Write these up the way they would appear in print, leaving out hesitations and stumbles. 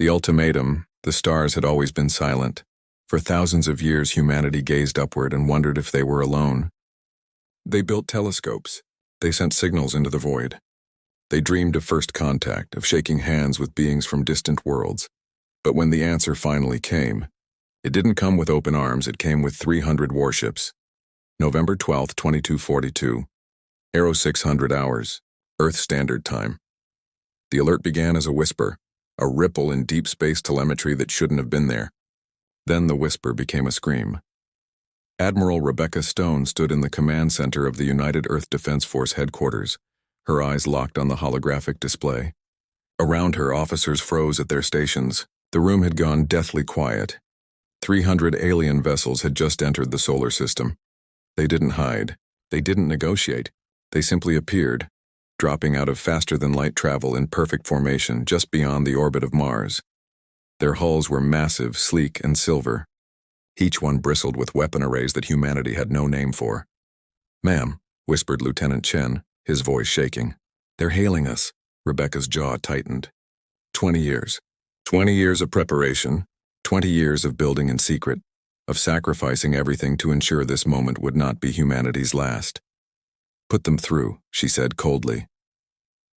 The ultimatum, the stars had always been silent. For thousands of years, humanity gazed upward and wondered if they were alone. They built telescopes. They sent signals into the void. They dreamed of first contact, of shaking hands with beings from distant worlds. But when the answer finally came, it didn't come with open arms, it came with 300 warships. November 12, 2242. Aero 600 hours, Earth Standard Time. The alert began as a whisper, a ripple in deep space telemetry that shouldn't have been there. Then the whisper became a scream. Admiral Rebecca Stone stood in the command center of the United Earth Defense Force headquarters, her eyes locked on the holographic display. Around her, officers froze at their stations. The room had gone deathly quiet. 300 alien vessels had just entered the solar system. They didn't hide. They didn't negotiate. They simply appeared, dropping out of faster-than-light travel in perfect formation just beyond the orbit of Mars. Their hulls were massive, sleek, and silver. Each one bristled with weapon arrays that humanity had no name for. "Ma'am," whispered Lieutenant Chen, his voice shaking. "They're hailing us." Rebecca's jaw tightened. 20 years. 20 years of preparation. 20 years of building in secret, of sacrificing everything to ensure this moment would not be humanity's last. "Put them through," she said coldly.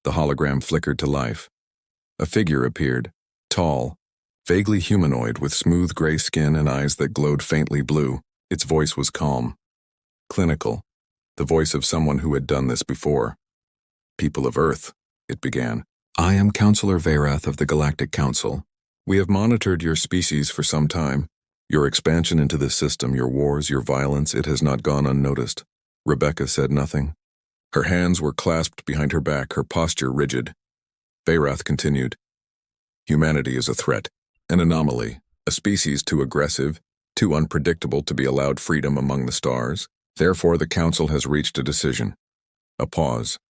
The hologram flickered to life. A figure appeared, tall, vaguely humanoid with smooth gray skin and eyes that glowed faintly blue. Its voice was calm, clinical, the voice of someone who had done this before. "People of Earth," it began. "I am Counselor Verath of the Galactic Council. We have monitored your species for some time. Your expansion into this system, your wars, your violence, it has not gone unnoticed." Rebecca said nothing. Her hands were clasped behind her back, her posture rigid. Verath continued. "Humanity is a threat, an anomaly, a species too aggressive, too unpredictable to be allowed freedom among the stars. Therefore, the Council has reached a decision. A pause.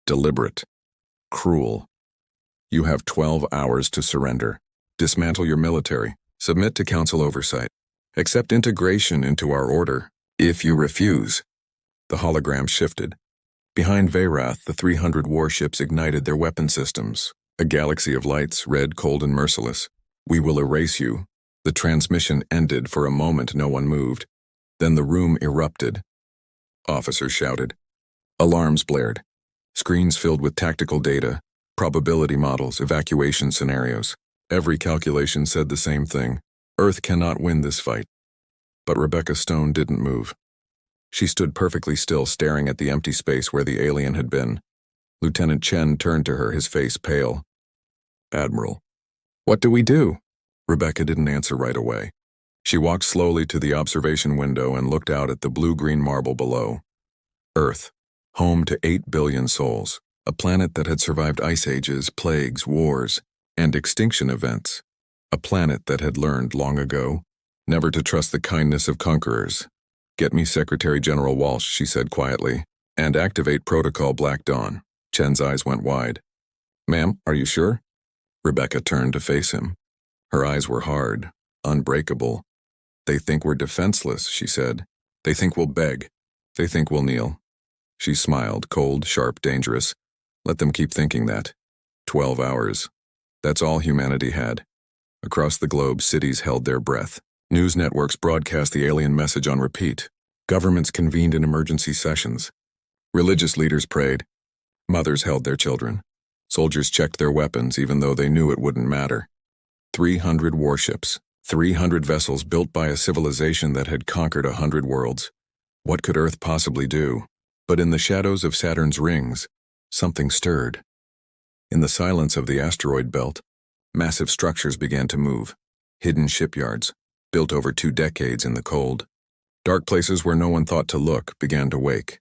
Deliberate. Cruel. You have 12 hours to surrender. Dismantle your military. Submit to Council oversight. Accept integration into our order. If you refuse..." The hologram shifted. Behind Verath, the 300 warships ignited their weapon systems. A galaxy of lights, red, cold, and merciless. "We will erase you." The transmission ended. For a moment, no one moved. Then the room erupted. Officers shouted. Alarms blared. Screens filled with tactical data, probability models, evacuation scenarios. Every calculation said the same thing. Earth cannot win this fight. But Rebecca Stone didn't move. She stood perfectly still, staring at the empty space where the alien had been. Lieutenant Chen turned to her, his face pale. "Admiral, what do we do?" Rebecca didn't answer right away. She walked slowly to the observation window and looked out at the blue-green marble below. Earth, home to 8 billion souls, a planet that had survived ice ages, plagues, wars, and extinction events. A planet that had learned long ago never to trust the kindness of conquerors. "Get me Secretary General Walsh," she said quietly, "and activate Protocol Black Dawn." Chen's eyes went wide. "Ma'am, are you sure?" Rebecca turned to face him. Her eyes were hard, unbreakable. "They think we're defenseless," she said. "They think we'll beg. They think we'll kneel." She smiled, cold, sharp, dangerous. Let them keep thinking that. 12 hours. That's all humanity had. Across the globe, cities held their breath. News networks broadcast the alien message on repeat. Governments convened in emergency sessions. Religious leaders prayed. Mothers held their children. Soldiers checked their weapons even though they knew it wouldn't matter. 300 warships. 300 vessels built by a civilization that had conquered 100 worlds. What could Earth possibly do? But in the shadows of Saturn's rings, something stirred. In the silence of the asteroid belt, massive structures began to move. Hidden shipyards, built over 2 decades in the cold. Dark places where no one thought to look began to wake.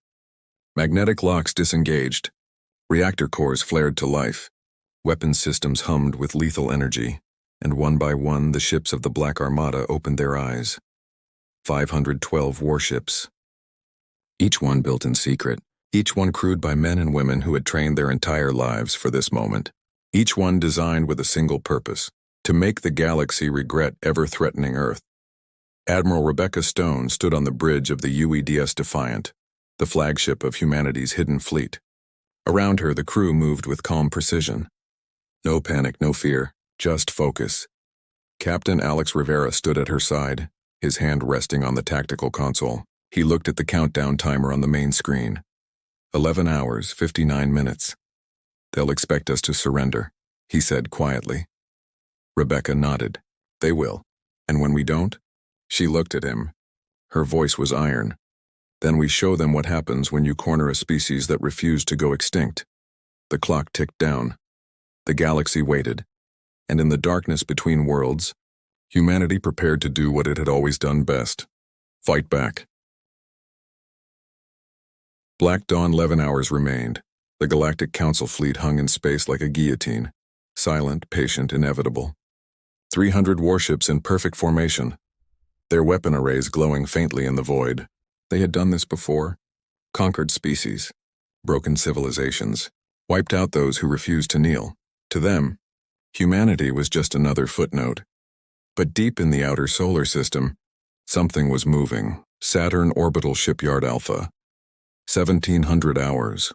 Magnetic locks disengaged. Reactor cores flared to life. Weapons systems hummed with lethal energy. And one by one, the ships of the Black Armada opened their eyes. 512 warships. Each one built in secret. Each one crewed by men and women who had trained their entire lives for this moment. Each one designed with a single purpose: to make the galaxy regret ever threatening Earth. Admiral Rebecca Stone stood on the bridge of the UEDS Defiant, the flagship of humanity's hidden fleet. Around her, the crew moved with calm precision. No panic, no fear, Just focus. Captain Alex Rivera stood at her side, his hand resting on the tactical console. He looked at the countdown timer on the main screen. 11 hours, 59 minutes. They'll expect us to surrender, he said quietly. Rebecca nodded. They will. And when we don't? She looked at him. Her voice was iron. Then we show them what happens when you corner a species that refused to go extinct. The clock ticked down. The galaxy waited. And in the darkness between worlds, humanity prepared to do what it had always done best. Fight back. Black Dawn 11 hours remained. The Galactic Council fleet hung in space like a guillotine. Silent, patient, inevitable. 300 warships in perfect formation. Their weapon arrays glowing faintly in the void. They had done this before. Conquered species. Broken civilizations. Wiped out those who refused to kneel. To them, humanity was just another footnote. But deep in the outer solar system, something was moving. Saturn Orbital Shipyard Alpha. 1700 hours.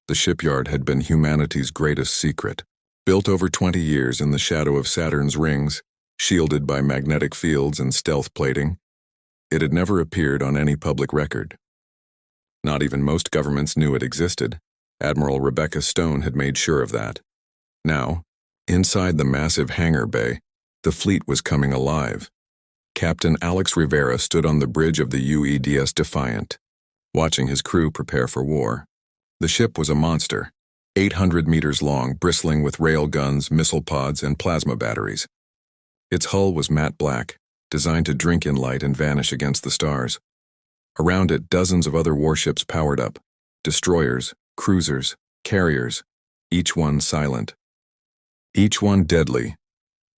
The shipyard had been humanity's greatest secret. Built over 20 years in the shadow of Saturn's rings, shielded by magnetic fields and stealth plating, it had never appeared on any public record. Not even most governments knew it existed. Admiral Rebecca Stone had made sure of that. Now, inside the massive hangar bay, the fleet was coming alive. Captain Alex Rivera stood on the bridge of the UEDS Defiant, watching his crew prepare for war. The ship was a monster, 800 meters long, bristling with rail guns, missile pods, and plasma batteries. Its hull was matte black, designed to drink in light and vanish against the stars. Around it, dozens of other warships powered up, destroyers, cruisers, carriers, each one silent. Each one deadly.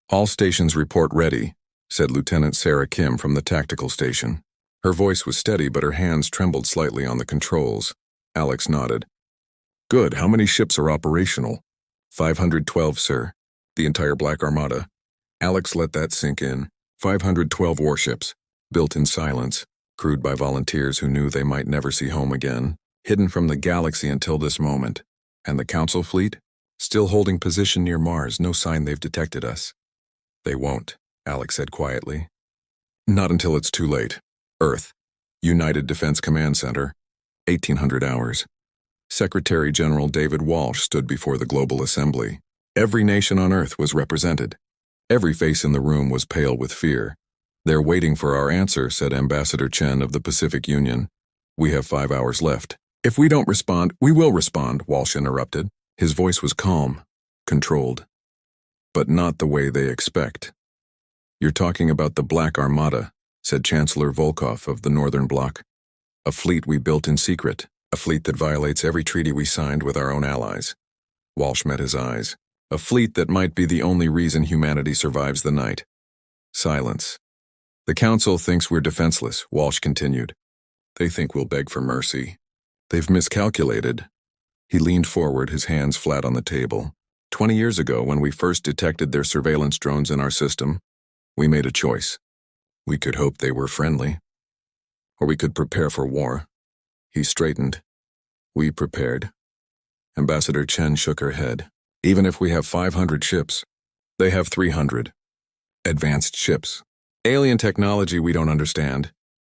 All stations report ready, said Lieutenant Sarah Kim from the tactical station. Her voice was steady, but her hands trembled slightly on the controls. Alex nodded. Good, how many ships are operational? 512, sir. The entire Black Armada. Alex let that sink in. 512 warships, built in silence, crewed by volunteers who knew they might never see home again, hidden from the galaxy until this moment. And the Council fleet? Still holding position near Mars, no sign they've detected us. They won't, Alex said quietly. Not until it's too late. Earth. United Defense Command Center. 1800 hours. Secretary General David Walsh stood before the Global Assembly. Every nation on Earth was represented. Every face in the room was pale with fear. They're waiting for our answer, said Ambassador Chen of the Pacific Union. We have 5 hours left. If we don't respond, we will respond, Walsh interrupted. His voice was calm, controlled. But not the way they expect. You're talking about the Black Armada, said Chancellor Volkov of the Northern Bloc. A fleet we built in secret, a fleet that violates every treaty we signed with our own allies. Walsh met his eyes. A fleet that might be the only reason humanity survives the night. Silence. The Council thinks we're defenseless, Walsh continued. They think we'll beg for mercy. They've miscalculated. He leaned forward, his hands flat on the table. 20 years ago, when we first detected their surveillance drones in our system, we made a choice. We could hope they were friendly. Or we could prepare for war. He straightened. We prepared. Ambassador Chen shook her head. Even if we have 500 ships, they have 300. Advanced ships. Alien technology we don't understand.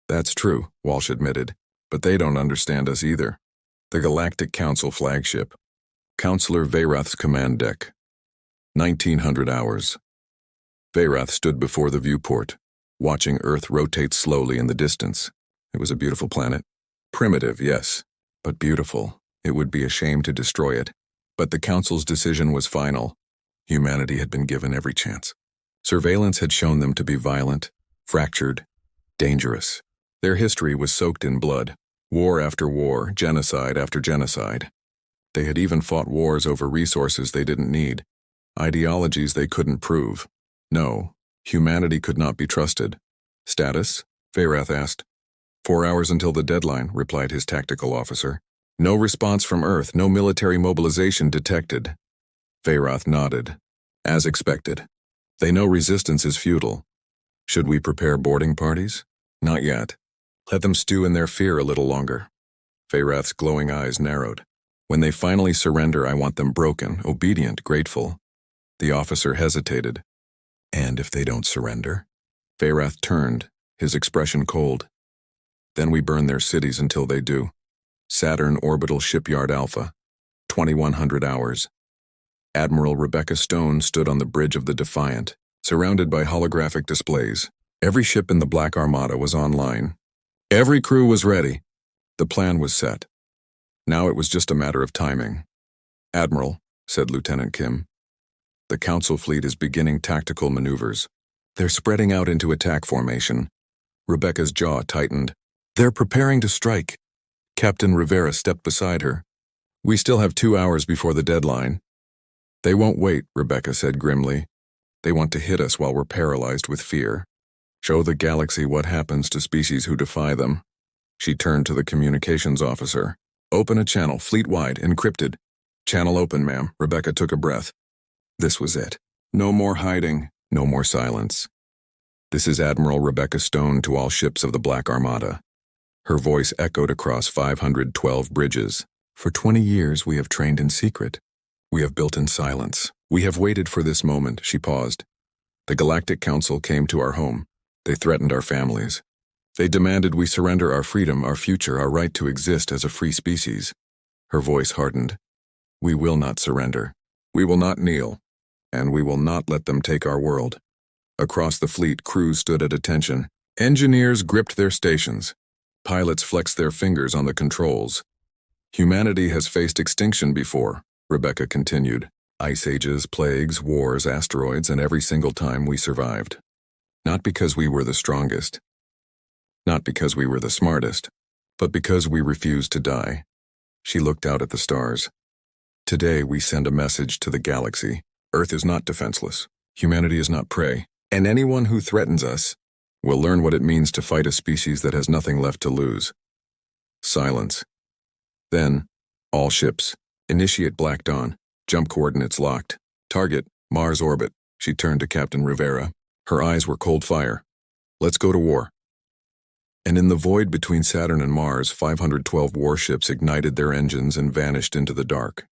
That's true, Walsh admitted, but they don't understand us either. The Galactic Council flagship. Counselor Veyrath's command deck. 1900 hours. Veyrath stood before the viewport, watching Earth rotate slowly in the distance. It was a beautiful planet. Primitive, yes, but beautiful. It would be a shame to destroy it. But the Council's decision was final. Humanity had been given every chance. Surveillance had shown them to be violent, fractured, dangerous. Their history was soaked in blood. War after war, genocide after genocide. They had even fought wars over resources they didn't need, ideologies they couldn't prove. No, humanity could not be trusted. Status? Veyrath asked. 4 hours until the deadline, replied his tactical officer. No response from Earth, no military mobilization detected. Veyrath nodded. As expected. They know resistance is futile. Should we prepare boarding parties? Not yet. Let them stew in their fear a little longer. Veyrath's glowing eyes narrowed. When they finally surrender, I want them broken, obedient, grateful. The officer hesitated. And if they don't surrender? Feyrath turned, his expression cold. Then we burn their cities until they do. Saturn Orbital Shipyard Alpha, 2100 hours. Admiral Rebecca Stone stood on the bridge of the Defiant, surrounded by holographic displays. Every ship in the Black Armada was online. Every crew was ready. The plan was set. Now it was just a matter of timing. "Admiral," said Lieutenant Kim, "the Council fleet is beginning tactical maneuvers. They're spreading out into attack formation." Rebecca's jaw tightened. "They're preparing to strike." Captain Rivera stepped beside her. "We still have 2 hours before the deadline." "They won't wait," Rebecca said grimly. "They want to hit us while we're paralyzed with fear. Show the galaxy what happens to species who defy them." She turned to the communications officer. "Open a channel, fleet-wide, encrypted." "Channel open, ma'am." Rebecca took a breath. This was it. No more hiding, no more silence. "This is Admiral Rebecca Stone to all ships of the Black Armada." Her voice echoed across 512 bridges. "For 20 years we have trained in secret. We have built in silence. We have waited for this moment." She paused. "The Galactic Council came to our home. They threatened our families. They demanded we surrender our freedom, our future, our right to exist as a free species." Her voice hardened. "We will not surrender. We will not kneel. And we will not let them take our world." Across the fleet, crews stood at attention. Engineers gripped their stations. Pilots flexed their fingers on the controls. "Humanity has faced extinction before," Rebecca continued. "Ice ages, plagues, wars, asteroids, and every single time we survived. Not because we were the strongest. Not because we were the smartest. But because we refused to die." She looked out at the stars. "Today we send a message to the galaxy. Earth is not defenseless. Humanity is not prey. And anyone who threatens us will learn what it means to fight a species that has nothing left to lose." Silence. Then, "All ships, initiate Black Dawn. Jump coordinates locked. Target, Mars orbit." She turned to Captain Rivera. Her eyes were cold fire. "Let's go to war." And in the void between Saturn and Mars, 512 warships ignited their engines and vanished into the dark.